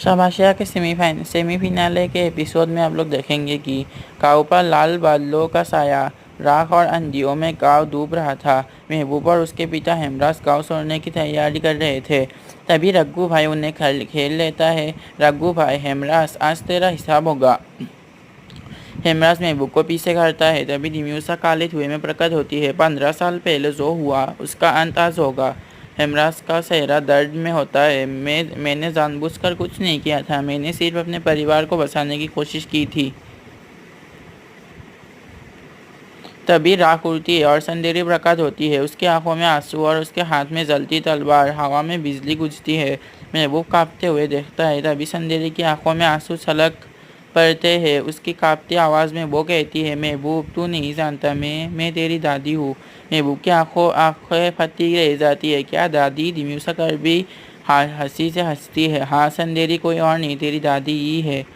शाबाशिया के सेमीफिनाले के एपिसोड में आप लोग देखेंगे कि काऊ पर लाल बादलों का साया, राख और अंधियों में काऊ डूब रहा था। महबूब और उसके पिता हेमराज काऊ छोड़ने की तैयारी कर रहे थे। तभी रग्गू भाई उन्हें खेल लेता है। रग्गू भाई, हेमराज आज तेरा हिसाब होगा। हेमराज महबूब को पीछे करता है। तभी दिम्यूसा काले धुएं में प्रकट होती है। 15 साल पहले जो हुआ उसका अंत आज होगा। हेमराज का चेहरा दर्द में होता है। मैंने जानबूझकर कुछ नहीं किया था। मैंने सिर्फ अपने परिवार को बचाने की कोशिश की थी। तभी राख उड़ती है और संदेरी प्रकट होती है। उसकी आंखों में आंसू और उसके हाथ में जलती तलवार। हवा में बिजली गूंजती है। महबूब कांपते हुए देखता है। तभी संदेरी की आंखों में आंसू छलक पड़ते हैं। उसकी कांपती आवाज़ में वो कहती है, महबूब तू नहीं जानता, मैं तेरी दादी हूँ। महबूब की आंखें फटी रह जाती है। क्या दादी? दिम्यूसा कर भी हंसी से हंसती है। हाँ संदेरी, कोई और नहीं, तेरी दादी ही है।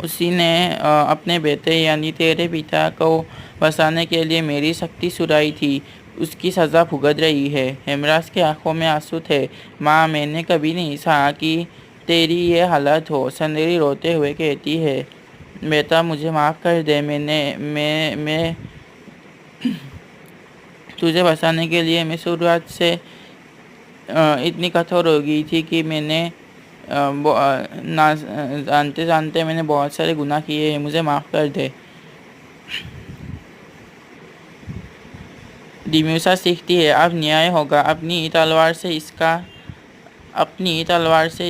उसी ने अपने बेटे यानी तेरे पिता को बचाने के लिए मेरी शक्ति चुराई थी। उसकी सज़ा भुगत रही है। हेमराज की आंखों में आंसू थे। माँ, मैंने कभी नहीं चाहा कि तेरी ये हालत हो। संदेरी रोते हुए कहती है, बेटा मुझे माफ़ कर दे। मैं तुझे बचाने के लिए मैं शुरुआत से इतनी कठोर हो गई थी कि मैंने ना जानते जानते मैंने बहुत सारे गुनाह किए हैं। मुझे माफ़ कर दे। दिम्यूसा सीखती है, अब न्याय होगा। अपनी तलवार से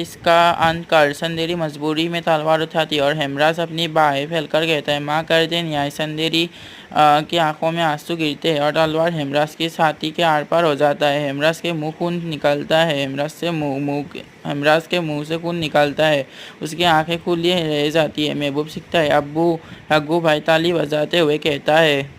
इसका अंत कर। संदेरी मजबूरी में तलवार उठाती और हेमराज अपनी बाहें फैलकर कहता है, माँ कर दे न्याय। संदेरी की आंखों में आंसू गिरते हैं और तलवार हेमराज की छाती के आर पार हो जाता है। हेमराज के मुंह खून निकलता है। हेमराज के मुंह से खून निकलता है। उसकी आंखें खुली रह जाती है। महबूब सीखता है। अब्बू। रग्गू भाई ताली बजाते हुए कहता है,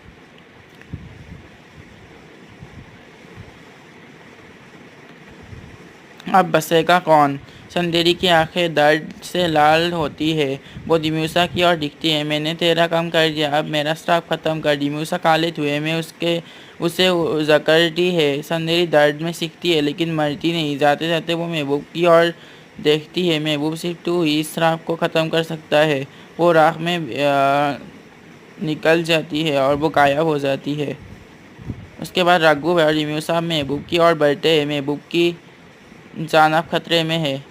अब बसेगा कौन? संदेरी की आंखें दर्द से लाल होती है। वो दिम्यूसा की ओर दिखती है। मैंने तेरा काम कर दिया, अब मेरा श्राप खत्म कर। दिम्यूसा काले धुएं में उसे जकड़ती है। संदेरी दर्द में सीखती है लेकिन मरती नहीं। जाते जाते वो महबूब की ओर देखती है। महबूब, सिर्फ तू ही इस श्राप को ख़त्म कर सकता है। वो राख में निकल जाती है और वो गायब हो जाती है। उसके बाद रग्गू और दिम्यूसा महबूब की ओर बढ़ते हैं। महबूब की जान अब खतरे में है।